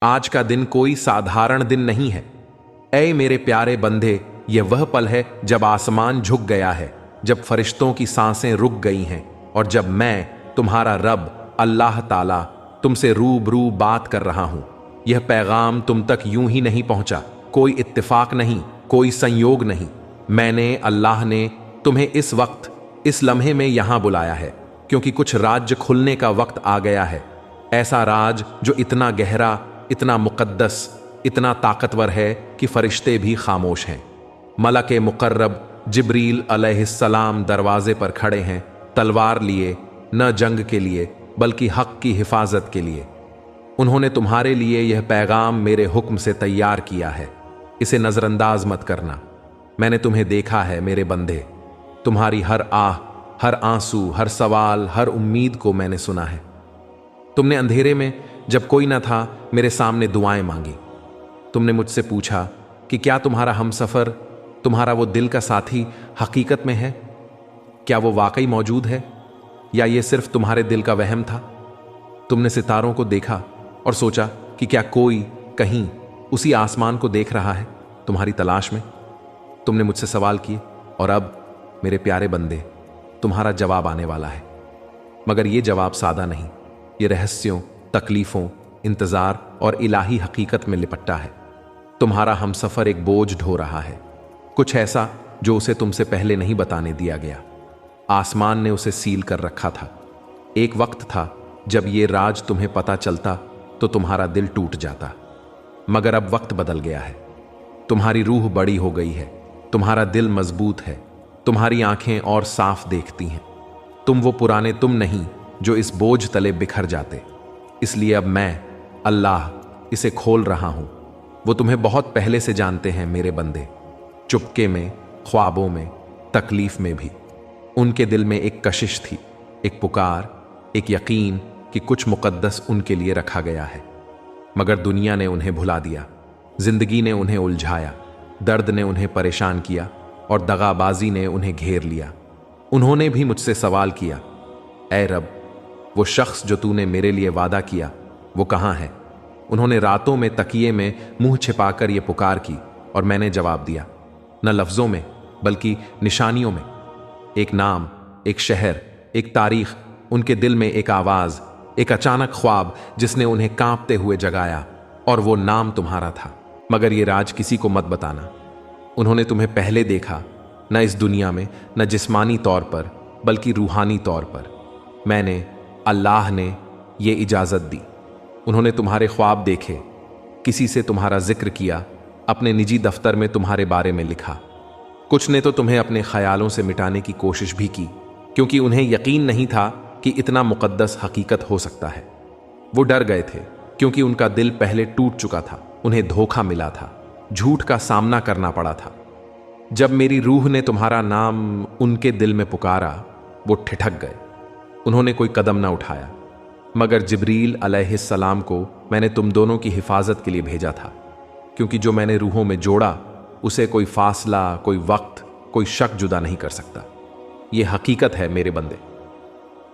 आज का दिन कोई साधारण दिन नहीं है। ऐ मेरे प्यारे बंदे, यह वह पल है जब आसमान झुक गया है, जब फरिश्तों की सांसें रुक गई हैं और जब मैं तुम्हारा रब अल्लाह ताला तुमसे रूबरू बात कर रहा हूं। यह पैगाम तुम तक यूं ही नहीं पहुंचा, कोई इत्तेफाक नहीं, कोई संयोग नहीं। मैंने, अल्लाह ने तुम्हें इस वक्त, इस लम्हे में यहां बुलाया है क्योंकि कुछ राज्य खुलने का वक्त आ गया है। ऐसा राज जो इतना गहरा, इतना मुकद्दस, इतना ताकतवर है कि फरिश्ते भी खामोश हैं। मलके मुकर्रब जिब्रील अलैहिस्सलाम दरवाजे पर खड़े हैं, तलवार लिए, न जंग के लिए बल्कि हक की हिफाजत के लिए। उन्होंने तुम्हारे लिए यह पैगाम मेरे हुक्म से तैयार किया है, इसे नजरअंदाज मत करना। मैंने तुम्हें देखा है मेरे बंदे, तुम्हारी हर आह, हर आंसू, हर सवाल, हर उम्मीद को मैंने सुना है। तुमने अंधेरे में जब कोई न था मेरे सामने दुआएं मांगी। तुमने मुझसे पूछा कि क्या तुम्हारा हमसफर, तुम्हारा वो दिल का साथी हकीकत में है? क्या वो वाकई मौजूद है या ये सिर्फ तुम्हारे दिल का वहम था? तुमने सितारों को देखा और सोचा कि क्या कोई कहीं उसी आसमान को देख रहा है तुम्हारी तलाश में? तुमने मुझसे सवाल किए और अब मेरे प्यारे बंदे, तुम्हारा जवाब आने वाला है। मगर ये जवाब सादा नहीं, ये रहस्यों, तकलीफों, इंतजार और इलाही हकीकत में लिपटा है। तुम्हारा हमसफर एक बोझ ढो रहा है, कुछ ऐसा जो उसे तुमसे पहले नहीं बताने दिया गया। आसमान ने उसे सील कर रखा था। एक वक्त था जब ये राज तुम्हें पता चलता तो तुम्हारा दिल टूट जाता, मगर अब वक्त बदल गया है। तुम्हारी रूह बड़ी हो गई है, तुम्हारा दिल मजबूत है, तुम्हारी आंखें और साफ देखती हैं। तुम वो पुराने तुम नहीं जो इस बोझ तले बिखर जाते। इसलिए अब मैं, अल्लाह, इसे खोल रहा हूं। वो तुम्हें बहुत पहले से जानते हैं मेरे बंदे, चुपके में, ख्वाबों में, तकलीफ में भी। उनके दिल में एक कशिश थी, एक पुकार, एक यकीन कि कुछ मुकद्दस उनके लिए रखा गया है। मगर दुनिया ने उन्हें भुला दिया, जिंदगी ने उन्हें उलझाया, दर्द ने उन्हें परेशान किया और दगाबाजी ने उन्हें घेर लिया। उन्होंने भी मुझसे सवाल किया, ऐ रब, वो शख्स जो तूने मेरे लिए वादा किया वो कहाँ है? उन्होंने रातों में तकिए में मुंह छिपाकर ये पुकार की और मैंने जवाब दिया, न लफ्जों में बल्कि निशानियों में। एक नाम, एक शहर, एक तारीख, उनके दिल में एक आवाज, एक अचानक ख्वाब जिसने उन्हें कांपते हुए जगाया, और वो नाम तुम्हारा था। मगर ये राज किसी को मत बताना। उन्होंने तुम्हें पहले देखा, न इस दुनिया में, न जिस्मानी तौर पर बल्कि रूहानी तौर पर। मैंने, अल्लाह ने ये इजाज़त दी। उन्होंने तुम्हारे ख्वाब देखे, किसी से तुम्हारा जिक्र किया, अपने निजी दफ्तर में तुम्हारे बारे में लिखा। कुछ ने तो तुम्हें अपने ख्यालों से मिटाने की कोशिश भी की, क्योंकि उन्हें यकीन नहीं था कि इतना मुकद्दस हकीकत हो सकता है। वो डर गए थे क्योंकि उनका दिल पहले टूट चुका था, उन्हें धोखा मिला था, झूठ का सामना करना पड़ा था। जब मेरी रूह ने तुम्हारा नाम उनके दिल में पुकारा, वो ठिठक गए। उन्होंने कोई कदम ना उठाया, मगर जिब्रील अलैहिस्सलाम को मैंने तुम दोनों की हिफाजत के लिए भेजा था, क्योंकि जो मैंने रूहों में जोड़ा उसे कोई फासला, कोई वक्त, कोई शक जुदा नहीं कर सकता। ये हकीकत है मेरे बंदे।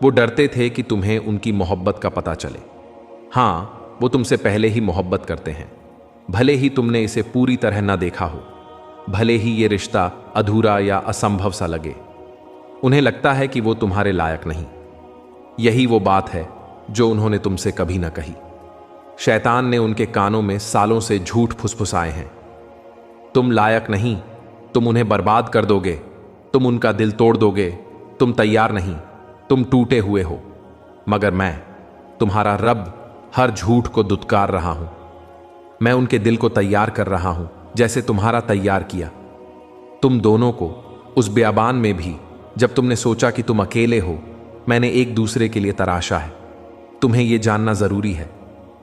वो डरते थे कि तुम्हें उनकी मोहब्बत का पता चले। हाँ, वो तुमसे पहले ही मोहब्बत करते हैं, भले ही तुमने इसे पूरी तरह ना देखा हो, भले ही ये रिश्ता अधूरा या असंभव सा लगे। उन्हें लगता है कि वो तुम्हारे लायक नहीं। यही वो बात है जो उन्होंने तुमसे कभी ना कही। शैतान ने उनके कानों में सालों से झूठ फुसफुसाए हैं। तुम लायक नहीं, तुम उन्हें बर्बाद कर दोगे, तुम उनका दिल तोड़ दोगे, तुम तैयार नहीं, तुम टूटे हुए हो। मगर मैं, तुम्हारा रब, हर झूठ को दुत्कार रहा हूं। मैं उनके दिल को तैयार कर रहा हूं जैसे तुम्हारा तैयार किया। तुम दोनों को उस बियाबान में भी, जब तुमने सोचा कि तुम अकेले हो, मैंने एक दूसरे के लिए तराशा है। तुम्हें यह जानना जरूरी है,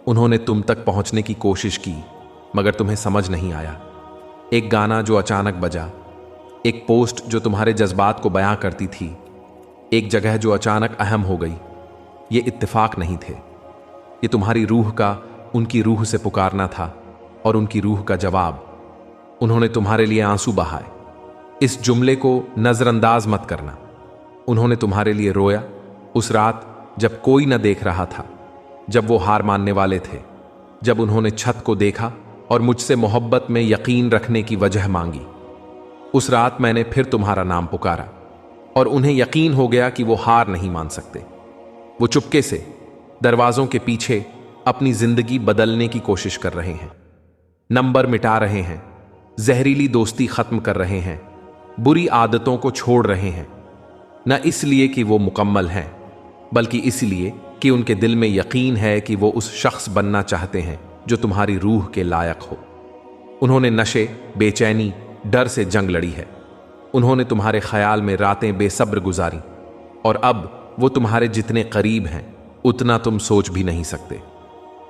उन्होंने तुम तक पहुंचने की कोशिश की मगर तुम्हें समझ नहीं आया। एक गाना जो अचानक बजा, एक पोस्ट जो तुम्हारे जज्बात को बयां करती थी, एक जगह जो अचानक अहम हो गई, ये इत्तेफाक नहीं थे। ये तुम्हारी रूह का उनकी रूह से पुकारना था और उनकी रूह का जवाब। उन्होंने तुम्हारे लिए आंसू बहाए। इस जुमले को नजरअंदाज मत करना। उन्होंने तुम्हारे लिए रोया उस रात जब कोई न देख रहा था, जब वो हार मानने वाले थे। जब उन्होंने छत को देखा और मुझसे मोहब्बत में यकीन रखने की वजह मांगी। उस रात मैंने फिर तुम्हारा नाम पुकारा और उन्हें यकीन हो गया कि वो हार नहीं मान सकते। वो चुपके से दरवाजों के पीछे अपनी जिंदगी बदलने की कोशिश कर रहे हैं, नंबर मिटा रहे हैं, जहरीली दोस्ती खत्म कर रहे हैं, बुरी आदतों को छोड़ रहे हैं, न इसलिए कि वो मुकम्मल हैं, बल्कि इसलिए कि उनके दिल में यकीन है कि वो उस शख्स बनना चाहते हैं जो तुम्हारी रूह के लायक हो। उन्होंने नशे, बेचैनी, डर से जंग लड़ी है। उन्होंने तुम्हारे ख्याल में रातें बेसब्र गुजारी और अब वो तुम्हारे जितने करीब हैं उतना तुम सोच भी नहीं सकते।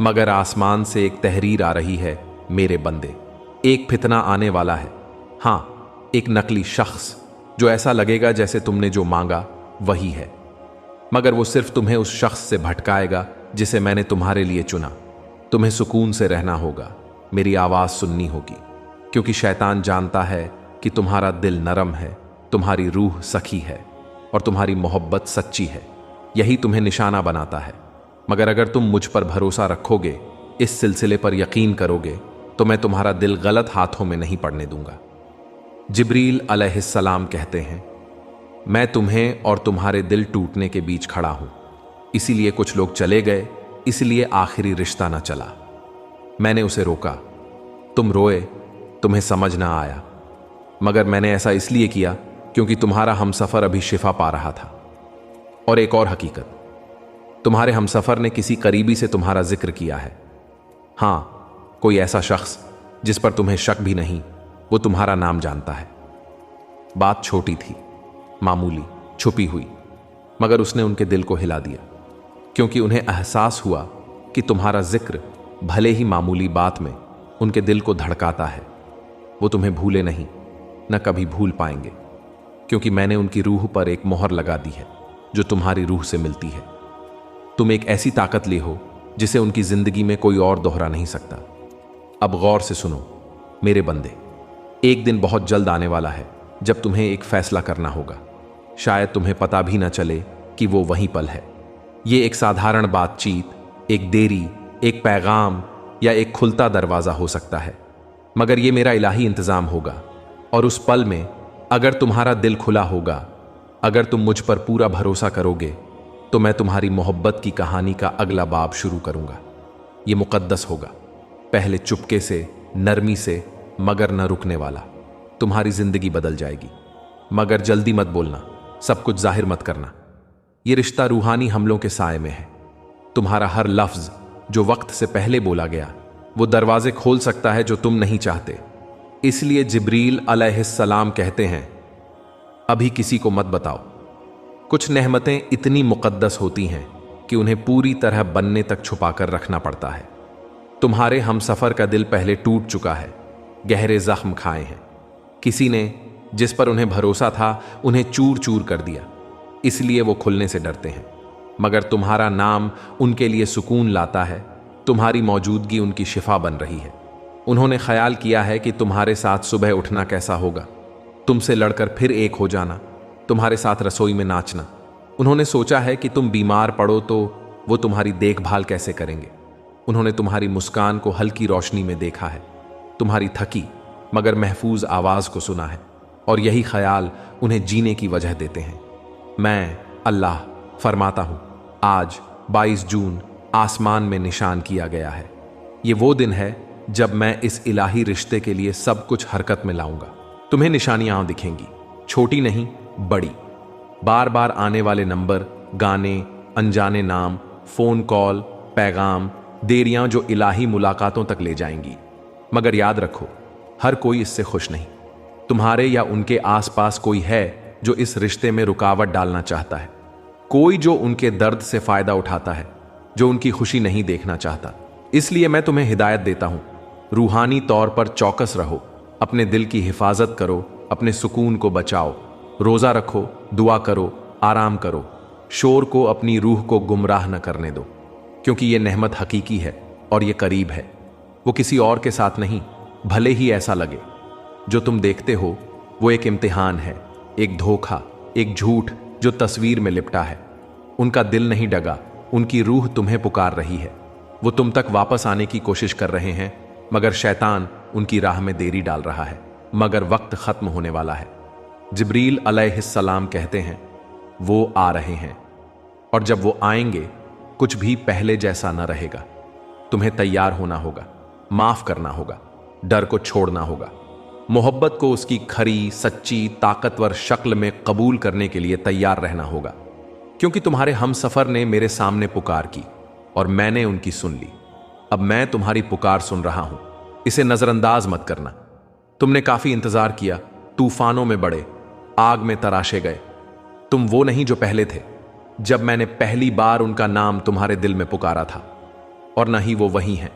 मगर आसमान से एक तहरीर आ रही है, मेरे बंदे, एक फितना आने वाला है। हाँ, एक नकली शख्स जो ऐसा लगेगा जैसे तुमने जो मांगा वही है, मगर वो सिर्फ तुम्हें उस शख्स से भटकाएगा जिसे मैंने तुम्हारे लिए चुना। तुम्हें सुकून से रहना होगा, मेरी आवाज़ सुननी होगी, क्योंकि शैतान जानता है कि तुम्हारा दिल नरम है, तुम्हारी रूह सखी है और तुम्हारी मोहब्बत सच्ची है। यही तुम्हें निशाना बनाता है। मगर अगर तुम मुझ पर भरोसा रखोगे, इस सिलसिले पर यकीन करोगे, तो मैं तुम्हारा दिल गलत हाथों में नहीं पड़ने दूंगा। जिब्रील अलैहिस्सलाम कहते हैं, मैं तुम्हें और तुम्हारे दिल टूटने के बीच खड़ा हूं। इसीलिए कुछ लोग चले गए, इसलिए आखिरी रिश्ता न चला। मैंने उसे रोका, तुम रोए, तुम्हें समझ ना आया, मगर मैंने ऐसा इसलिए किया क्योंकि तुम्हारा हमसफर अभी शिफा पा रहा था। और एक और हकीकत, तुम्हारे हमसफर ने किसी करीबी से तुम्हारा जिक्र किया है। हां, कोई ऐसा शख्स जिस पर तुम्हें शक भी नहीं, वो तुम्हारा नाम जानता है। बात छोटी थी, मामूली, छुपी हुई, मगर उसने उनके दिल को हिला दिया, क्योंकि उन्हें एहसास हुआ कि तुम्हारा जिक्र भले ही मामूली बात में उनके दिल को धड़काता है। वो तुम्हें भूले नहीं, न कभी भूल पाएंगे, क्योंकि मैंने उनकी रूह पर एक मोहर लगा दी है जो तुम्हारी रूह से मिलती है। तुम एक ऐसी ताकत ले हो जिसे उनकी जिंदगी में कोई और दोहरा नहीं सकता। अब गौर से सुनो मेरे बंदे, एक दिन बहुत जल्द आने वाला है जब तुम्हें एक फैसला करना होगा। शायद तुम्हें पता भी न चले कि वो वहीं पल है। ये एक साधारण बातचीत, एक देरी, एक पैगाम या एक खुलता दरवाज़ा हो सकता है, मगर ये मेरा इलाही इंतज़ाम होगा। और उस पल में अगर तुम्हारा दिल खुला होगा, अगर तुम मुझ पर पूरा भरोसा करोगे, तो मैं तुम्हारी मोहब्बत की कहानी का अगला बाब शुरू करूंगा। ये मुकद्दस होगा, पहले चुपके से, नरमी से, मगर न रुकने वाला। तुम्हारी जिंदगी बदल जाएगी, मगर जल्दी मत बोलना, सब कुछ जाहिर मत करना। ये रिश्ता रूहानी हमलों के साए में है। तुम्हारा हर लफ्ज जो वक्त से पहले बोला गया, वो दरवाजे खोल सकता है जो तुम नहीं चाहते। इसलिए जिब्रील अलैहिस्सलाम कहते हैं, अभी किसी को मत बताओ। कुछ नेहमतें इतनी मुकद्दस होती हैं कि उन्हें पूरी तरह बनने तक छुपाकर रखना पड़ता है। तुम्हारे हमसफर का दिल पहले टूट चुका है, गहरे जख्म खाए हैं। किसी ने जिस पर उन्हें भरोसा था उन्हें चूर चूर कर दिया, इसलिए वो खुलने से डरते हैं। मगर तुम्हारा नाम उनके लिए सुकून लाता है, तुम्हारी मौजूदगी उनकी शिफा बन रही है। उन्होंने ख्याल किया है कि तुम्हारे साथ सुबह उठना कैसा होगा, तुमसे लड़कर फिर एक हो जाना, तुम्हारे साथ रसोई में नाचना। उन्होंने सोचा है कि तुम बीमार पड़ो तो वो तुम्हारी देखभाल कैसे करेंगे। उन्होंने तुम्हारी मुस्कान को हल्की रोशनी में देखा है, तुम्हारी थकी मगर महफूज आवाज़ को सुना है, और यही ख्याल उन्हें जीने की वजह देते हैं। मैं अल्लाह फरमाता हूँ, आज 22 जून आसमान में निशान किया गया है। ये वो दिन है जब मैं इस इलाही रिश्ते के लिए सब कुछ हरकत में लाऊंगा। तुम्हें निशानियां दिखेंगी, छोटी नहीं बड़ी। बार बार आने वाले नंबर, गाने, अनजाने नाम, फोन कॉल, पैगाम, देरियां जो इलाही मुलाकातों तक ले जाएंगी। मगर याद रखो, हर कोई इससे खुश नहीं। तुम्हारे या उनके आसपास कोई है जो इस रिश्ते में रुकावट डालना चाहता है, कोई जो उनके दर्द से फायदा उठाता है, जो उनकी खुशी नहीं देखना चाहता। इसलिए मैं तुम्हें हिदायत देता हूं, रूहानी तौर पर चौकस रहो, अपने दिल की हिफाजत करो, अपने सुकून को बचाओ, रोजा रखो, दुआ करो, आराम करो, शोर को, अपनी रूह को गुमराह न करने दो, क्योंकि ये नेहमत हकीकी है और ये करीब है। वो किसी और के साथ नहीं, भले ही ऐसा लगे। जो तुम देखते हो वो एक इम्तिहान है, एक धोखा, एक झूठ जो तस्वीर में लिपटा है। उनका दिल नहीं डगा, उनकी रूह तुम्हें पुकार रही है। वो तुम तक वापस आने की कोशिश कर रहे हैं, मगर शैतान उनकी राह में देरी डाल रहा है, मगर वक्त खत्म होने वाला है। जिब्रील अलैहिस्सलाम कहते हैं, वो आ रहे हैं, और जब वो आएंगे कुछ भी पहले जैसा न रहेगा। तुम्हें तैयार होना होगा, माफ करना होगा, डर को छोड़ना होगा, मोहब्बत को उसकी खरी, सच्ची, ताकतवर शक्ल में कबूल करने के लिए तैयार रहना होगा। क्योंकि तुम्हारे हम सफर ने मेरे सामने पुकार की और मैंने उनकी सुन ली। अब मैं तुम्हारी पुकार सुन रहा हूं, इसे नजरअंदाज मत करना। तुमने काफी इंतजार किया, तूफानों में बढ़े, आग में तराशे गए। तुम वो नहीं जो पहले थे, जब मैंने पहली बार उनका नाम तुम्हारे दिल में पुकारा था, और न ही वो वही हैं।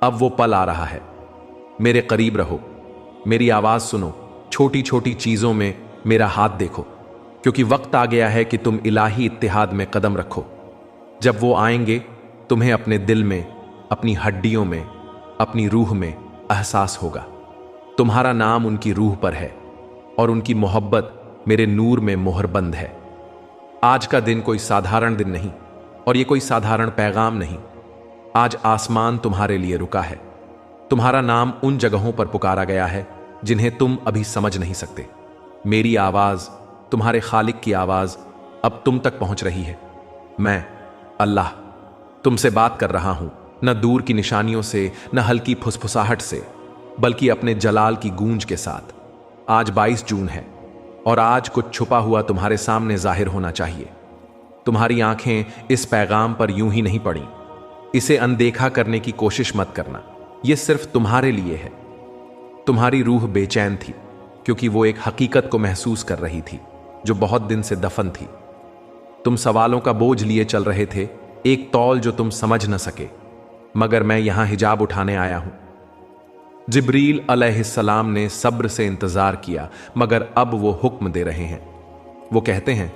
अब वो पल आ रहा है। मेरे करीब रहो, मेरी आवाज सुनो, छोटी छोटी चीजों में मेरा हाथ देखो, क्योंकि वक्त आ गया है कि तुम इलाही इत्तिहाद में कदम रखो। जब वो आएंगे तुम्हें अपने दिल में, अपनी हड्डियों में, अपनी रूह में एहसास होगा तुम्हारा नाम उनकी रूह पर है और उनकी मोहब्बत मेरे नूर में मोहरबंद है। आज का दिन कोई साधारण दिन नहीं और ये कोई साधारण पैगाम नहीं। आज आसमान तुम्हारे लिए रुका है। तुम्हारा नाम उन जगहों पर पुकारा गया है जिन्हें तुम अभी समझ नहीं सकते। मेरी आवाज, तुम्हारे खालिक की आवाज अब तुम तक पहुंच रही है। मैं अल्लाह तुमसे बात कर रहा हूं, न दूर की निशानियों से, न हल्की फुसफुसाहट से, बल्कि अपने जलाल की गूंज के साथ। आज 22 जून है और आज कुछ छुपा हुआ तुम्हारे सामने जाहिर होना चाहिए। तुम्हारी आंखें इस पैगाम पर यूं ही नहीं पड़ी। इसे अनदेखा करने की कोशिश मत करना। यह सिर्फ तुम्हारे लिए है। तुम्हारी रूह बेचैन थी क्योंकि वो एक हकीकत को महसूस कर रही थी जो बहुत दिन से दफन थी। तुम सवालों का बोझ लिए चल रहे थे, एक तौल जो तुम समझ न सके, मगर मैं यहां हिजाब उठाने आया हूं। जिब्रील अलैहिस्सलाम ने सब्र से इंतजार किया, मगर अब वो हुक्म दे रहे हैं। वो कहते हैं,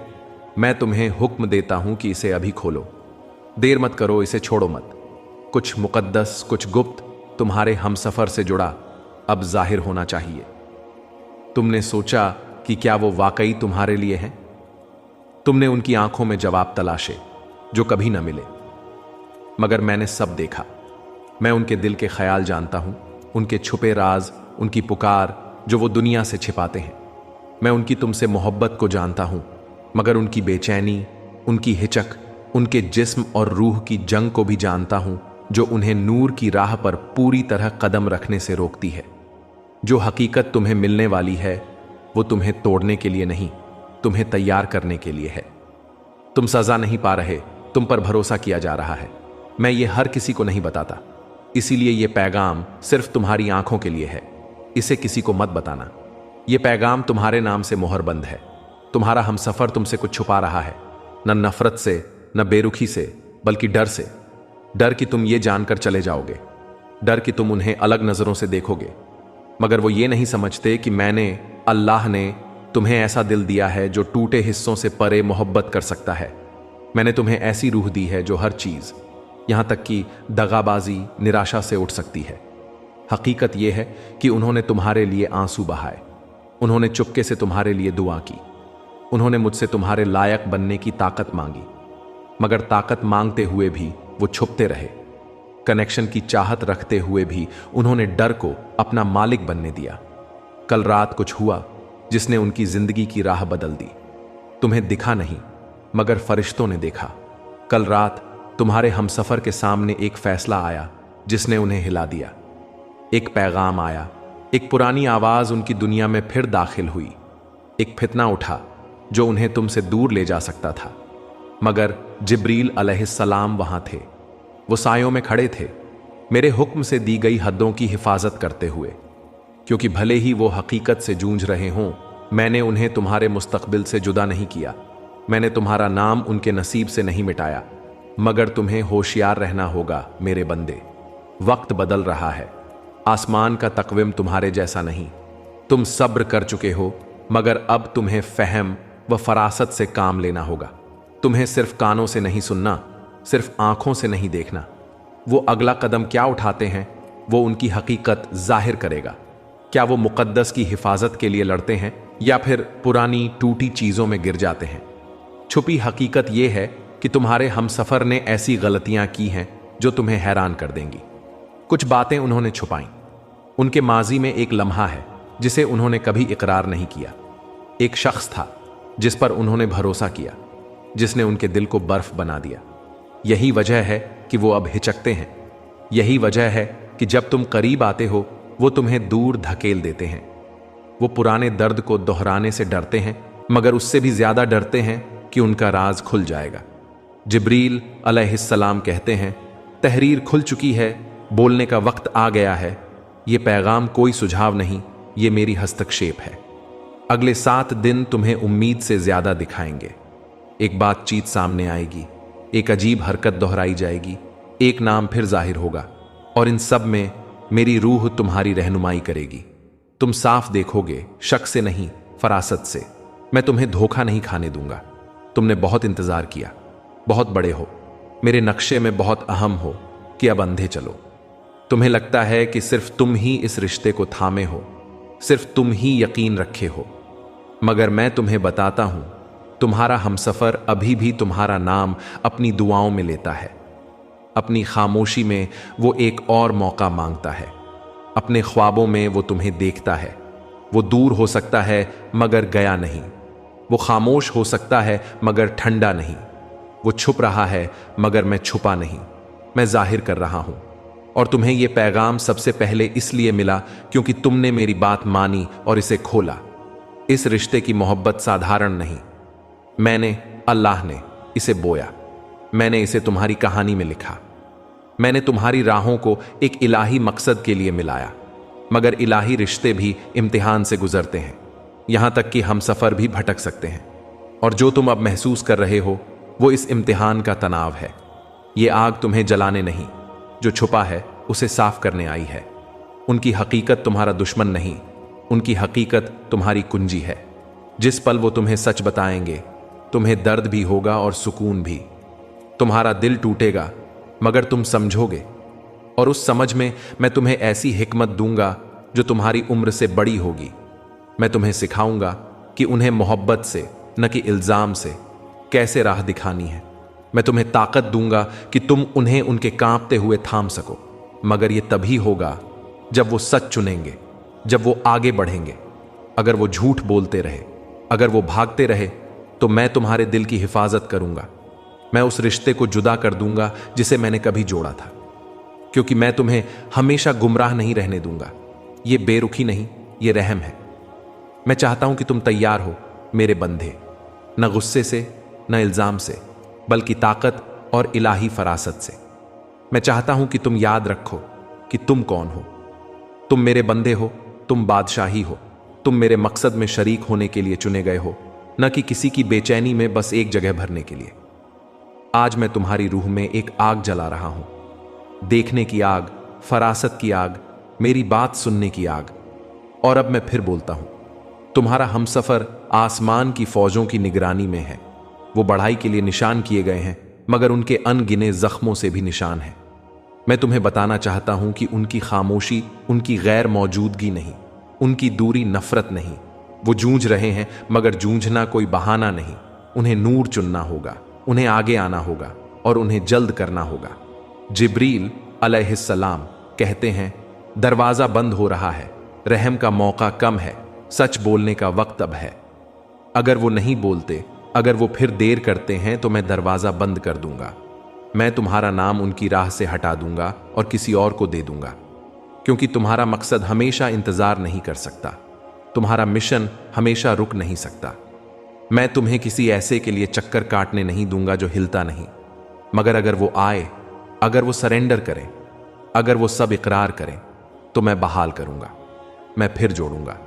मैं तुम्हें हुक्म देता हूं कि इसे अभी खोलो। देर मत करो, इसे छोड़ो मत। कुछ मुकद्दस, कुछ गुप्त तुम्हारे हमसफर से जुड़ा अब जाहिर होना चाहिए। तुमने सोचा कि क्या वो वाकई तुम्हारे लिए हैं? तुमने उनकी आंखों में जवाब तलाशे जो कभी न मिले, मगर मैंने सब देखा। मैं उनके दिल के ख्याल जानता हूं, उनके छुपे राज, उनकी पुकार जो वो दुनिया से छिपाते हैं। मैं उनकी तुमसे मोहब्बत को जानता हूं, मगर उनकी बेचैनी, उनकी हिचक, उनके जिस्म और रूह की जंग को भी जानता हूं जो उन्हें नूर की राह पर पूरी तरह कदम रखने से रोकती है। जो हकीकत तुम्हें मिलने वाली है वो तुम्हें तोड़ने के लिए नहीं, तुम्हें तैयार करने के लिए है। तुम सजा नहीं पा रहे, तुम पर भरोसा किया जा रहा है। मैं ये हर किसी को नहीं बताता, इसीलिए ये पैगाम सिर्फ तुम्हारी आंखों के लिए है। इसे किसी को मत बताना। ये पैगाम तुम्हारे नाम से मोहरबंद है। तुम्हारा हमसफर तुमसे कुछ छुपा रहा है, न नफरत से, न बेरुखी से, बल्कि डर से। डर कि तुम ये जानकर चले जाओगे, डर कि तुम उन्हें अलग नजरों से देखोगे। मगर वो ये नहीं समझते कि मैंने, अल्लाह ने तुम्हें ऐसा दिल दिया है जो टूटे हिस्सों से परे मोहब्बत कर सकता है। मैंने तुम्हें ऐसी रूह दी है जो हर चीज, यहां तक कि दगाबाजी, निराशा से उठ सकती है। हकीकत यह है कि उन्होंने तुम्हारे लिए आंसू बहाए, उन्होंने चुपके से तुम्हारे लिए दुआ की, उन्होंने मुझसे तुम्हारे लायक बनने की ताकत मांगी, मगर ताकत मांगते हुए भी वो छुपते रहे। कनेक्शन की चाहत रखते हुए भी उन्होंने डर को अपना मालिक बनने दिया। कल रात कुछ हुआ जिसने उनकी जिंदगी की राह बदल दी। तुम्हें दिखा नहीं, मगर फरिश्तों ने देखा। कल रात तुम्हारे हमसफर के सामने एक फैसला आया जिसने उन्हें हिला दिया। एक पैगाम आया, एक पुरानी आवाज उनकी दुनिया में फिर दाखिल हुई। एक फितना उठा जो उन्हें तुमसे दूर ले जा सकता था, मगर जिब्रील अलैहिस्सलाम वहां थे। वो सायों में खड़े थे, मेरे हुक्म से दी गई हद्दों की हिफाजत करते हुए। क्योंकि भले ही वो हकीकत से जूझ रहे हों, मैंने उन्हें तुम्हारे मुस्तकबिल से जुदा नहीं किया। मैंने तुम्हारा नाम उनके नसीब से नहीं मिटाया, मगर तुम्हें होशियार रहना होगा मेरे बंदे। वक्त बदल रहा है, आसमान का तकवीम तुम्हारे जैसा नहीं। तुम सब्र कर चुके हो, मगर अब तुम्हें फहम व फरासत से काम लेना होगा। तुम्हें सिर्फ कानों से नहीं सुनना, सिर्फ आंखों से नहीं देखना। वो अगला कदम क्या उठाते हैं वो उनकी हकीकत जाहिर करेगा। क्या वो मुकद्दस की हिफाजत के लिए लड़ते हैं या फिर पुरानी टूटी चीजों में गिर जाते हैं? छुपी हकीकत यह है कि तुम्हारे हमसफर ने ऐसी गलतियां की हैं जो तुम्हें हैरान कर देंगी। कुछ बातें उन्होंने छुपाई। उनके माजी में एक लम्हा है जिसे उन्होंने कभी इकरार नहीं किया। एक शख्स था जिस पर उन्होंने भरोसा किया, जिसने उनके दिल को बर्फ बना दिया। यही वजह है कि वो अब हिचकते हैं। यही वजह है कि जब तुम करीब आते हो वो तुम्हें दूर धकेल देते हैं। वो पुराने दर्द को दोहराने से डरते हैं, मगर उससे भी ज्यादा डरते हैं कि उनका राज खुल जाएगा। जिब्रील अलैहिस्सलाम कहते हैं, तहरीर खुल चुकी है, बोलने का वक्त आ गया है। ये पैगाम कोई सुझाव नहीं, ये मेरी हस्तक्षेप है। अगले 7 दिन तुम्हें उम्मीद से ज्यादा दिखाएंगे। एक बातचीत सामने आएगी, एक अजीब हरकत दोहराई जाएगी, एक नाम फिर जाहिर होगा, और इन सब में मेरी रूह तुम्हारी रहनुमाई करेगी। तुम साफ देखोगे, शक से नहीं, फरासत से। मैं तुम्हें धोखा नहीं खाने दूंगा। तुमने बहुत इंतजार किया, बहुत बड़े हो, मेरे नक्शे में बहुत अहम हो कि अब अंधे चलो। तुम्हें लगता है कि सिर्फ तुम ही इस रिश्ते को थामे हो, सिर्फ तुम ही यकीन रखे हो, मगर मैं तुम्हें बताता हूं, तुम्हारा हमसफर अभी भी तुम्हारा नाम अपनी दुआओं में लेता है। अपनी खामोशी में वो एक और मौका मांगता है। अपने ख्वाबों में वो तुम्हें देखता है। वो दूर हो सकता है मगर गया नहीं। वो खामोश हो सकता है मगर ठंडा नहीं। वो छुप रहा है मगर मैं छुपा नहीं, मैं जाहिर कर रहा हूं। और तुम्हें यह पैगाम सबसे पहले इसलिए मिला क्योंकि तुमने मेरी बात मानी और इसे खोला। इस रिश्ते की मोहब्बत साधारण नहीं। मैंने, अल्लाह ने इसे बोया। मैंने इसे तुम्हारी कहानी में लिखा। मैंने तुम्हारी राहों को एक इलाही मकसद के लिए मिलाया। मगर इलाही रिश्ते भी इम्तिहान से गुजरते हैं, यहां तक कि हम सफर भी भटक सकते हैं। और जो तुम अब महसूस कर रहे हो वो इस इम्तिहान का तनाव है। ये आग तुम्हें जलाने नहीं, जो छुपा है उसे साफ करने आई है। उनकी हकीकत तुम्हारा दुश्मन नहीं, उनकी हकीकत तुम्हारी कुंजी है। जिस पल वो तुम्हें सच बताएंगे, तुम्हें दर्द भी होगा और सुकून भी। तुम्हारा दिल टूटेगा मगर तुम समझोगे, और उस समझ में मैं तुम्हें ऐसी हिकमत दूंगा जो तुम्हारी उम्र से बड़ी होगी। मैं तुम्हें सिखाऊंगा कि उन्हें मोहब्बत से न कि इल्जाम से कैसे राह दिखानी है। मैं तुम्हें ताकत दूंगा कि तुम उन्हें उनके कांपते हुए थाम सको। मगर यह तभी होगा जब वो सच चुनेंगे, जब वो आगे बढ़ेंगे। अगर वो झूठ बोलते रहे, अगर वो भागते रहे, तो मैं तुम्हारे दिल की हिफाजत करूंगा। मैं उस रिश्ते को जुदा कर दूंगा जिसे मैंने कभी जोड़ा था, क्योंकि मैं तुम्हें हमेशा गुमराह नहीं रहने दूंगा। ये बेरुखी नहीं, ये रहम है। मैं चाहता हूं कि तुम तैयार हो मेरे बंधे, न गुस्से से, न इल्जाम से, बल्कि ताकत और इलाही फरासत से। मैं चाहता हूं कि तुम याद रखो कि तुम कौन हो। तुम मेरे बंदे हो, तुम बादशाही हो। तुम मेरे मकसद में शरीक होने के लिए चुने गए हो, न कि किसी की बेचैनी में बस एक जगह भरने के लिए। आज मैं तुम्हारी रूह में एक आग जला रहा हूं, देखने की आग, फरासत की आग, मेरी बात सुनने की आग। और अब मैं फिर बोलता हूं, तुम्हारा हमसफर आसमान की फौजों की निगरानी में है। वो बढ़ाई के लिए निशान किए गए हैं, मगर उनके अनगिने जख्मों से भी निशान है। मैं तुम्हें बताना चाहता हूं कि उनकी खामोशी उनकी गैर मौजूदगी नहीं, उनकी दूरी नफरत नहीं। वो जूझ रहे हैं, मगर जूझना कोई बहाना नहीं। उन्हें नूर चुनना होगा, उन्हें आगे आना होगा, और उन्हें जल्द करना होगा। जिब्रील अलैहिस्सलाम कहते हैं, दरवाजा बंद हो रहा है, रहम का मौका कम है, सच बोलने का वक्त अब है। अगर वो नहीं बोलते, अगर वो फिर देर करते हैं, तो मैं दरवाजा बंद कर दूंगा। मैं तुम्हारा नाम उनकी राह से हटा दूंगा और किसी और को दे दूंगा, क्योंकि तुम्हारा मकसद हमेशा इंतजार नहीं कर सकता। तुम्हारा मिशन हमेशा रुक नहीं सकता। मैं तुम्हें किसी ऐसे के लिए चक्कर काटने नहीं दूंगा जो हिलता नहीं। मगर अगर वो आए, अगर वो सरेंडर करें, अगर वो सब इकरार करें, तो मैं बहाल करूंगा, मैं फिर जोड़ूंगा।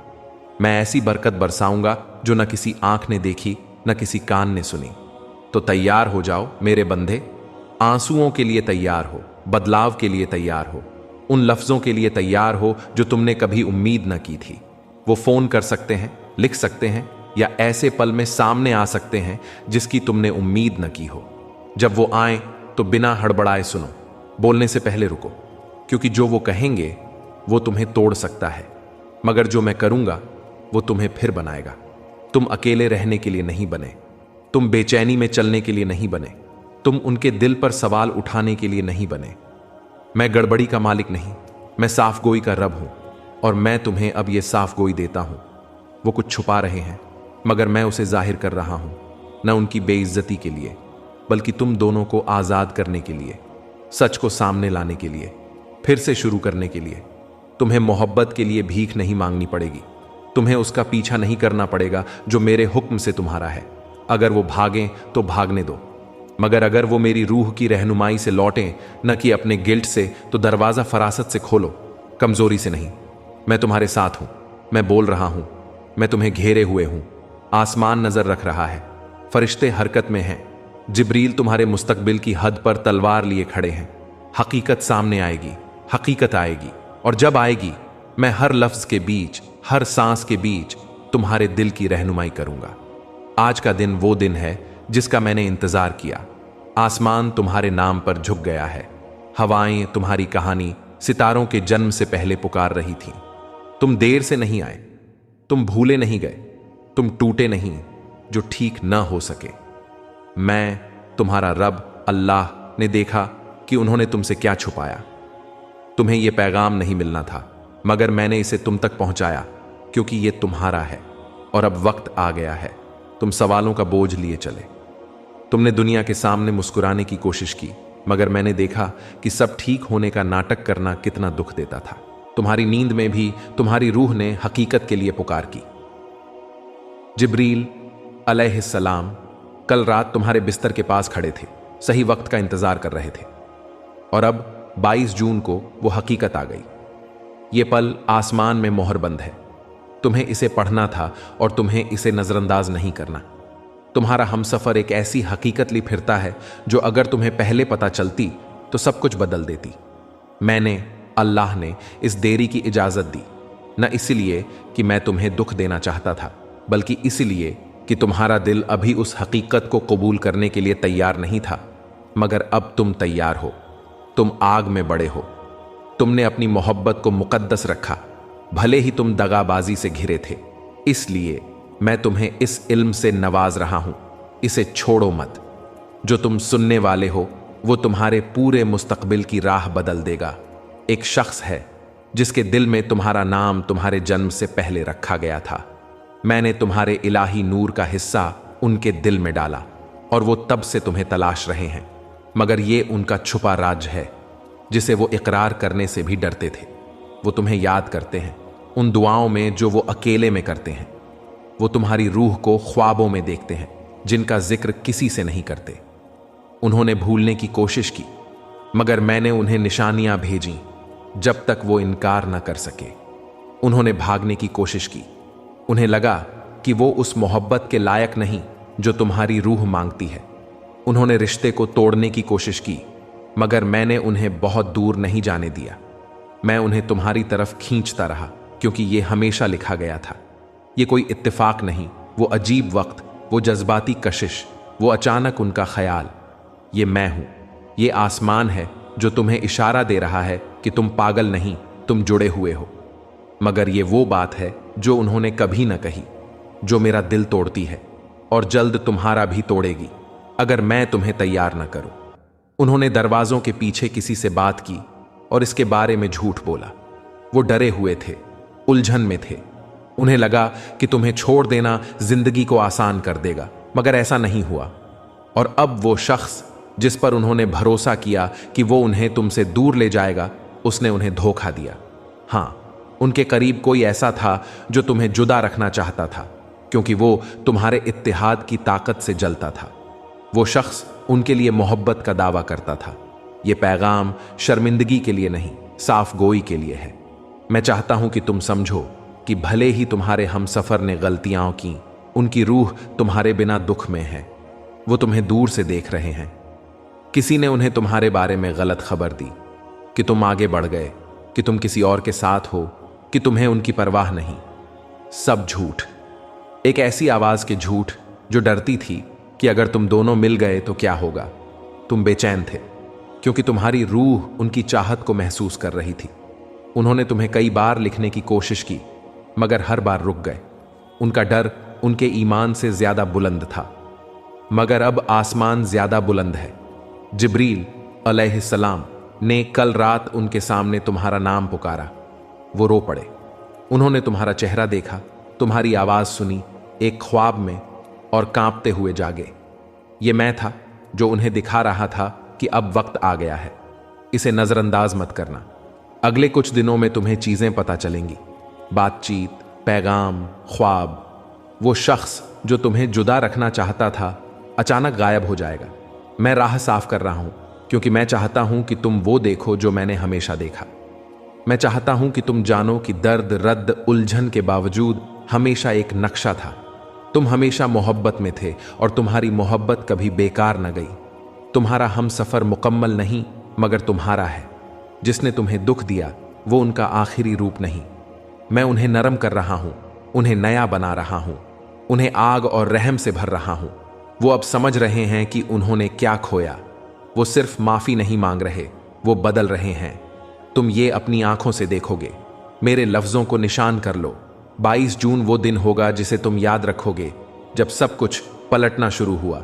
मैं ऐसी बरकत बरसाऊंगा जो न किसी आंख ने देखी, न किसी कान ने सुनी। तो तैयार हो जाओ मेरे बंधे, आंसुओं के लिए तैयार हो, बदलाव के लिए तैयार हो, उन लफ्जों के लिए तैयार हो जो तुमने कभी उम्मीद न की थी। वो फोन कर सकते हैं, लिख सकते हैं, या ऐसे पल में सामने आ सकते हैं जिसकी तुमने उम्मीद न की हो। जब वो आए तो बिना हड़बड़ाए सुनो, बोलने से पहले रुको, क्योंकि जो वो कहेंगे वो तुम्हें तोड़ सकता है, मगर जो मैं करूंगा वो तुम्हें फिर बनाएगा। तुम अकेले रहने के लिए नहीं बने, तुम बेचैनी में चलने के लिए नहीं बने, तुम उनके दिल पर सवाल उठाने के लिए नहीं बने। मैं गड़बड़ी का मालिक नहीं, मैं साफ गोई का रब हूं, और मैं तुम्हें अब यह साफ गोई देता हूं। वो कुछ छुपा रहे हैं, मगर मैं उसे जाहिर कर रहा हूं, न उनकी बेइज्जती के लिए, बल्कि तुम दोनों को आजाद करने के लिए, सच को सामने लाने के लिए, फिर से शुरू करने के लिए। तुम्हें मोहब्बत के लिए भीख नहीं मांगनी पड़ेगी, तुम्हें उसका पीछा नहीं करना पड़ेगा जो मेरे हुक्म से तुम्हारा है। अगर वो भागें तो भागने दो, मगर अगर वो मेरी रूह की रहनुमाई से लौटें, न कि अपने गिल्ट से, तो दरवाजा फरासत से खोलो, कमजोरी से नहीं। मैं तुम्हारे साथ हूं, मैं बोल रहा हूं, मैं तुम्हें घेरे हुए हूं। आसमान नजर रख रहा है, फरिश्ते हरकत में हैं, जिब्रील तुम्हारे मुस्तकबिल की हद पर तलवार लिए खड़े हैं। हकीकत सामने आएगी, हकीकत आएगी, और जब आएगी मैं हर लफ्ज के बीच, हर सांस के बीच तुम्हारे दिल की रहनुमाई करूंगा। आज का दिन वो दिन है जिसका मैंने इंतजार किया। आसमान तुम्हारे नाम पर झुक गया है, हवाएं तुम्हारी कहानी सितारों के जन्म से पहले पुकार रही थीं। तुम देर से नहीं आए, तुम भूले नहीं गए, तुम टूटे नहीं जो ठीक न हो सके। मैं तुम्हारा रब अल्लाह ने देखा कि उन्होंने तुमसे क्या छुपाया। तुम्हें यह पैगाम नहीं मिलना था, मगर मैंने इसे तुम तक पहुंचाया, क्योंकि यह तुम्हारा है और अब वक्त आ गया है तुम सवालों का बोझ लिए चले। तुमने दुनिया के सामने मुस्कुराने की कोशिश की, मगर मैंने देखा कि सब ठीक होने का नाटक करना कितना दुख देता था। तुम्हारी नींद में भी तुम्हारी रूह ने हकीकत के लिए पुकार की। जिब्रील अलैहिस्सलाम कल रात तुम्हारे बिस्तर के पास खड़े थे, सही वक्त का इंतजार कर रहे थे, और अब 22 जून को वो हकीकत आ गई। ये पल आसमान में मोहरबंद है। तुम्हें इसे पढ़ना था और तुम्हें इसे नजरअंदाज नहीं करना। तुम्हारा हमसफर एक ऐसी हकीकत ली फिरता है जो अगर तुम्हें पहले पता चलती तो सब कुछ बदल देती। मैंने, अल्लाह ने इस देरी की इजाजत दी, न इसलिए कि मैं तुम्हें दुख देना चाहता था, बल्कि इसलिए कि तुम्हारा दिल अभी उस हकीकत को कबूल करने के लिए तैयार नहीं था। मगर अब तुम तैयार हो, तुम आग में बड़े हो। तुमने अपनी मोहब्बत को मुकद्दस रखा, भले ही तुम दगाबाजी से घिरे थे। इसलिए मैं तुम्हें इस इल्म से नवाज रहा हूं, इसे छोड़ो मत। जो तुम सुनने वाले हो वो तुम्हारे पूरे मुस्तकबिल की राह बदल देगा। एक शख्स है जिसके दिल में तुम्हारा नाम तुम्हारे जन्म से पहले रखा गया था। मैंने तुम्हारे इलाही नूर का हिस्सा उनके दिल में डाला, और वो तब से तुम्हें तलाश रहे हैं, मगर ये उनका छुपा राज है जिसे वो इकरार करने से भी डरते थे। वो तुम्हें याद करते हैं उन दुआओं में जो वो अकेले में करते हैं। वो तुम्हारी रूह को ख्वाबों में देखते हैं जिनका जिक्र किसी से नहीं करते। उन्होंने भूलने की कोशिश की, मगर मैंने उन्हें निशानियां भेजी जब तक वो इनकार न कर सके। उन्होंने भागने की कोशिश की, उन्हें लगा कि वो उस मोहब्बत के लायक नहीं जो तुम्हारी रूह मांगती है। उन्होंने रिश्ते को तोड़ने की कोशिश की, मगर मैंने उन्हें बहुत दूर नहीं जाने दिया। मैं उन्हें तुम्हारी तरफ खींचता रहा, क्योंकि ये हमेशा लिखा गया था। ये कोई इत्तेफाक नहीं, वो अजीब वक्त, वो जज्बाती कशिश, वो अचानक उनका ख्याल। ये मैं हूं, ये आसमान है जो तुम्हें इशारा दे रहा है कि तुम पागल नहीं, तुम जुड़े हुए हो। मगर ये वो बात है जो उन्होंने कभी न कही, जो मेरा दिल तोड़ती है और जल्द तुम्हारा भी तोड़ेगी अगर मैं तुम्हें तैयार न करूं। उन्होंने दरवाजों के पीछे किसी से बात की और इसके बारे में झूठ बोला। वो डरे हुए थे, उलझन में थे। उन्हें लगा कि तुम्हें छोड़ देना जिंदगी को आसान कर देगा, मगर ऐसा नहीं हुआ। और अब वो शख्स जिस पर उन्होंने भरोसा किया कि वो उन्हें तुमसे दूर ले जाएगा, उसने उन्हें धोखा दिया। हां, उनके करीब कोई ऐसा था जो तुम्हें जुदा रखना चाहता था, क्योंकि वो तुम्हारे इत्तेहाद की ताकत से जलता था। वो शख्स उनके लिए मोहब्बत का दावा करता था। यह पैगाम शर्मिंदगी के लिए नहीं, साफ गोई के लिए है। मैं चाहता हूं कि तुम समझो कि भले ही तुम्हारे हमसफर ने गलतियां की, उनकी रूह तुम्हारे बिना दुख में है। वो तुम्हें दूर से देख रहे हैं। किसी ने उन्हें तुम्हारे बारे में गलत खबर दी कि तुम आगे बढ़ गए, कि तुम किसी और के साथ हो, कि तुम्हें उनकी परवाह नहीं। सब झूठ, एक ऐसी आवाज के झूठ जो डरती थी कि अगर तुम दोनों मिल गए तो क्या होगा। तुम बेचैन थे क्योंकि तुम्हारी रूह उनकी चाहत को महसूस कर रही थी। उन्होंने तुम्हें कई बार लिखने की कोशिश की, मगर हर बार रुक गए। उनका डर उनके ईमान से ज्यादा बुलंद था। मगर अब आसमान ज्यादा बुलंद है, जिब्रील अलैहिस्सलाम ने कल रात उनके सामने तुम्हारा नाम पुकारा। वो रो पड़े। उन्होंने तुम्हारा चेहरा देखा, तुम्हारी आवाज सुनी एक ख्वाब में, और कांपते हुए जागे। ये मैं था जो उन्हें दिखा रहा था कि अब वक्त आ गया है। इसे नजरअंदाज मत करना। अगले कुछ दिनों में तुम्हें चीजें पता चलेंगी, बातचीत, पैगाम, ख्वाब। वो शख्स जो तुम्हें जुदा रखना चाहता था अचानक गायब हो जाएगा। मैं राह साफ कर रहा हूं क्योंकि मैं चाहता हूं कि तुम वो देखो जो मैंने हमेशा देखा। मैं चाहता हूं कि तुम जानो कि दर्द, रद्द, उलझन के बावजूद हमेशा एक नक्शा था। तुम हमेशा मोहब्बत में थे और तुम्हारी मोहब्बत कभी बेकार न गई। तुम्हारा हम सफर मुकम्मल नहीं मगर तुम्हारा है। जिसने तुम्हें दुख दिया वो उनका आखिरी रूप नहीं। मैं उन्हें नरम कर रहा हूं, उन्हें नया बना रहा हूं, उन्हें आग और रहम से भर रहा हूं। वो अब समझ रहे हैं कि उन्होंने क्या खोया। वो सिर्फ माफी नहीं मांग रहे, वो बदल रहे हैं। तुम ये अपनी आंखों से देखोगे। मेरे लफ्जों को निशान कर लो। 22 जून वो दिन होगा जिसे तुम याद रखोगे, जब सब कुछ पलटना शुरू हुआ।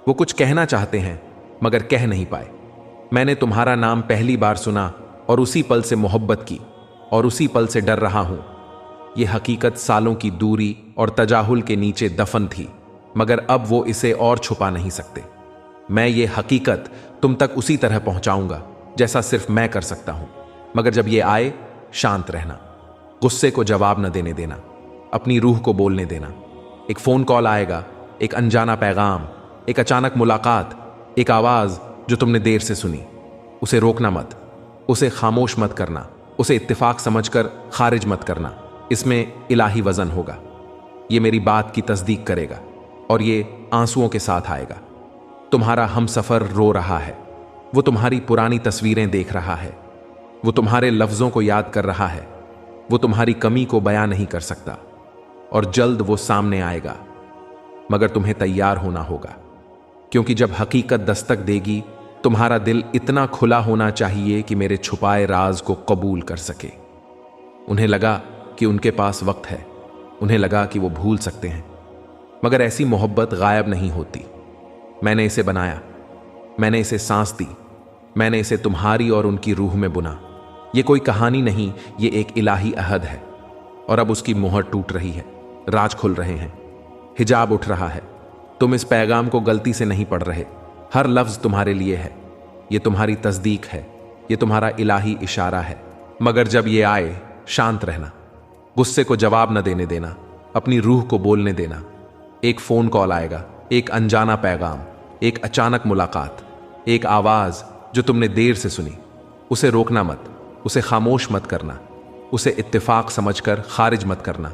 वो कुछ कहना चाहते हैं मगर कह नहीं पाए। मैंने तुम्हारा नाम पहली बार सुना और उसी पल से मोहब्बत की और उसी पल से डर रहा हूं। यह हकीकत सालों की दूरी और तजाहुल के नीचे दफन थी, मगर अब वो इसे और छुपा नहीं सकते। मैं ये हकीकत तुम तक उसी तरह पहुंचाऊंगा जैसा सिर्फ मैं कर सकता हूं। मगर जब ये आए, शांत रहना, गुस्से को जवाब न देने देना, अपनी रूह को बोलने देना। एक फोन कॉल आएगा, एक अनजाना पैगाम, एक अचानक मुलाकात, एक आवाज जो तुमने देर से सुनी। उसे रोकना मत, उसे खामोश मत करना, उसे इत्तेफाक समझकर खारिज मत करना। इसमें इलाही वजन होगा। ये मेरी बात की तस्दीक करेगा और ये आंसुओं के साथ आएगा। तुम्हारा हम सफर रो रहा है। वो तुम्हारी पुरानी तस्वीरें देख रहा है। वो तुम्हारे लफ्जों को याद कर रहा है। वो तुम्हारी कमी को बयां नहीं कर सकता और जल्द वो सामने आएगा। मगर तुम्हें तैयार होना होगा, क्योंकि जब हकीकत दस्तक देगी, तुम्हारा दिल इतना खुला होना चाहिए कि मेरे छुपाए राज को कबूल कर सके। उन्हें लगा कि उनके पास वक्त है, उन्हें लगा कि वो भूल सकते हैं, मगर ऐसी मोहब्बत गायब नहीं होती। मैंने इसे बनाया, मैंने इसे सांस दी, मैंने इसे तुम्हारी और उनकी रूह में बुना। ये कोई कहानी नहीं, ये एक इलाही अहद है। और अब उसकी मोहर टूट रही है, राज खुल रहे हैं, हिजाब उठ रहा है। तुम इस पैगाम को गलती से नहीं पढ़ रहे। हर लफ्ज तुम्हारे लिए है। ये तुम्हारी तस्दीक है, ये तुम्हारा इलाही इशारा है। मगर जब ये आए, शांत रहना, गुस्से को जवाब न देने देना, अपनी रूह को बोलने देना। एक फोन कॉल आएगा, एक अनजाना पैगाम, एक अचानक मुलाकात, एक आवाज जो तुमने देर से सुनी। उसे रोकना मत, उसे खामोश मत करना, उसे इत्तेफाक समझकर खारिज मत करना।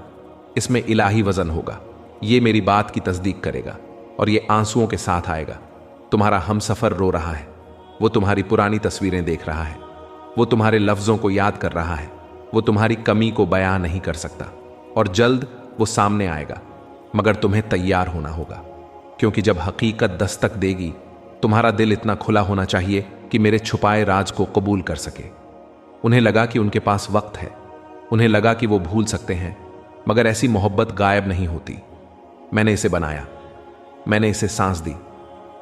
इसमें इलाही वजन होगा। ये मेरी बात की तस्दीक करेगा और ये आंसुओं के साथ आएगा। तुम्हारा हम सफर रो रहा है। वो तुम्हारी पुरानी तस्वीरें देख रहा है। वो तुम्हारे लफ्जों को याद कर रहा है। वो तुम्हारी कमी को बयां नहीं कर सकता और जल्द वो सामने आएगा। मगर तुम्हें तैयार होना होगा, क्योंकि जब हकीकत दस्तक देगी, तुम्हारा दिल इतना खुला होना चाहिए कि मेरे छुपाए राज को कबूल कर सके। उन्हें लगा कि उनके पास वक्त है, उन्हें लगा कि वो भूल सकते हैं, मगर ऐसी मोहब्बत गायब नहीं होती। मैंने इसे बनाया, मैंने इसे सांस दी,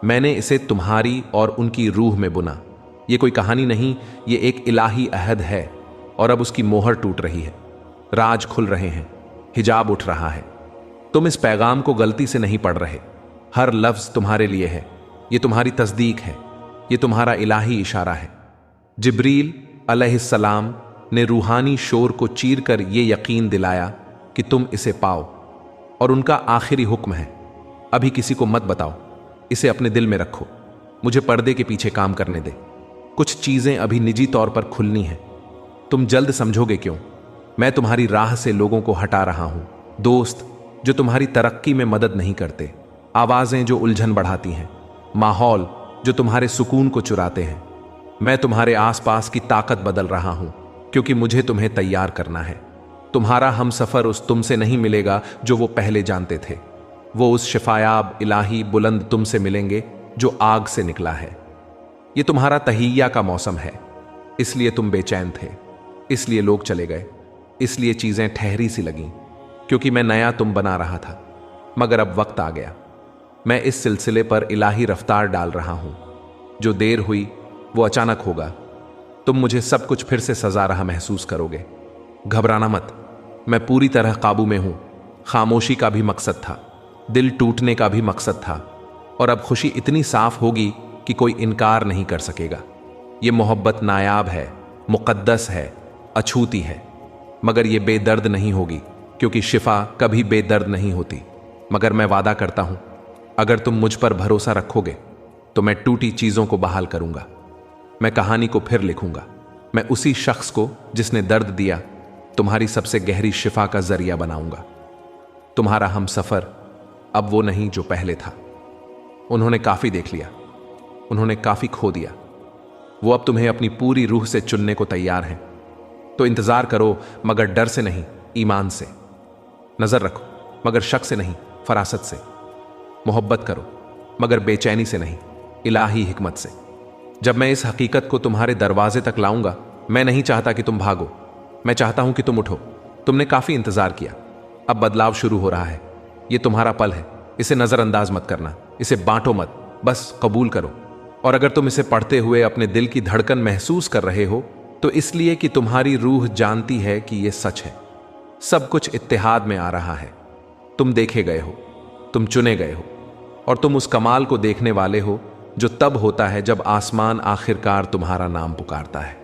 मैंने इसे तुम्हारी और उनकी रूह में बुना। ये कोई कहानी नहीं, ये एक इलाही अहद है। और अब उसकी मोहर टूट रही है, राज खुल रहे हैं, हिजाब उठ रहा है। तुम इस पैगाम को गलती से नहीं पढ़ रहे। हर लफ्ज तुम्हारे लिए है। ये तुम्हारी तस्दीक है, ये तुम्हारा इलाही इशारा है। जिब्रील अलैहिस्सलाम ने रूहानी शोर को चीर कर ये यकीन दिलाया कि तुम इसे पाओ, और उनका आखिरी हुक्म है, अभी किसी को मत बताओ, इसे अपने दिल में रखो, मुझे पर्दे के पीछे काम करने दे। कुछ चीजें अभी निजी तौर पर खुलनी हैं, तुम जल्द समझोगे क्यों। मैं तुम्हारी राह से लोगों को हटा रहा हूं, दोस्त जो तुम्हारी तरक्की में मदद नहीं करते, आवाजें जो उलझन बढ़ाती हैं, माहौल जो तुम्हारे सुकून को चुराते हैं। मैं तुम्हारे आसपास की ताकत बदल रहा हूं, क्योंकि मुझे तुम्हें तैयार करना है। तुम्हारा हम सफर उस तुमसे नहीं मिलेगा जो वो पहले जानते थे। वो उस शिफायाब इलाही बुलंद तुमसे मिलेंगे जो आग से निकला है। ये तुम्हारा तहिया का मौसम है, इसलिए तुम बेचैन थे, इसलिए लोग चले गए, इसलिए चीजें ठहरी सी लगीं, क्योंकि मैं नया तुम बना रहा था। मगर अब वक्त आ गया, मैं इस सिलसिले पर इलाही रफ्तार डाल रहा हूं। जो देर हुई वो अचानक होगा। तुम मुझे सब कुछ फिर से सजा रहा महसूस करोगे। घबराना मत, मैं पूरी तरह काबू में हूं। खामोशी का भी मकसद था, दिल टूटने का भी मकसद था, और अब खुशी इतनी साफ होगी कि कोई इनकार नहीं कर सकेगा। ये मोहब्बत नायाब है, मुक़द्दस है, अछूती है, मगर ये बेदर्द नहीं होगी, क्योंकि शिफा कभी बेदर्द नहीं होती। मगर मैं वादा करता हूं, अगर तुम मुझ पर भरोसा रखोगे तो मैं टूटी चीजों को बहाल करूंगा। मैं कहानी को फिर लिखूंगा। मैं उसी शख्स को जिसने दर्द दिया तुम्हारी सबसे गहरी शिफा का जरिया बनाऊंगा। तुम्हारा हम सफर अब वो नहीं जो पहले था। उन्होंने काफी देख लिया, उन्होंने काफी खो दिया। वो अब तुम्हें अपनी पूरी रूह से चुनने को तैयार हैं। तो इंतजार करो, मगर डर से नहीं, ईमान से। नजर रखो, मगर शक से नहीं, फरासत से। मोहब्बत करो, मगर बेचैनी से नहीं, इलाही हिकमत से। जब मैं इस हकीकत को तुम्हारे दरवाजे तक लाऊंगा, मैं नहीं चाहता कि तुम भागो, मैं चाहता हूं कि तुम उठो। तुमने काफी इंतजार किया, अब बदलाव शुरू हो रहा है। यह तुम्हारा पल है, इसे नजरअंदाज मत करना, इसे बांटो मत, बस कबूल करो। और अगर तुम इसे पढ़ते हुए अपने दिल की धड़कन महसूस कर रहे हो, तो इसलिए कि तुम्हारी रूह जानती है कि यह सच है। सब कुछ इत्तेहाद में आ रहा है। तुम देखे गए हो, तुम चुने गए हो, और तुम उस कमाल को देखने वाले हो जो तब होता है जब आसमान आखिरकार तुम्हारा नाम पुकारता है।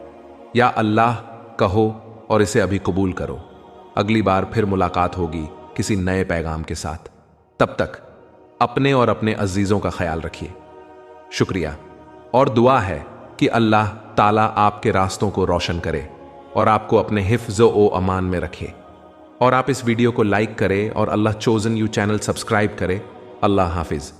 या अल्लाह कहो और इसे अभी कबूल करो। अगली बार फिर मुलाकात होगी किसी नए पैगाम के साथ। तब तक अपने और अपने अजीजों का ख्याल रखिए। शुक्रिया, और दुआ है कि अल्लाह ताला आपके रास्तों को रोशन करे और आपको अपने हिफ्ज़ ओ अमान में रखे। और आप इस वीडियो को लाइक करें और अल्लाह चोज़न यू चैनल सब्सक्राइब करें। अल्लाह हाफिज़।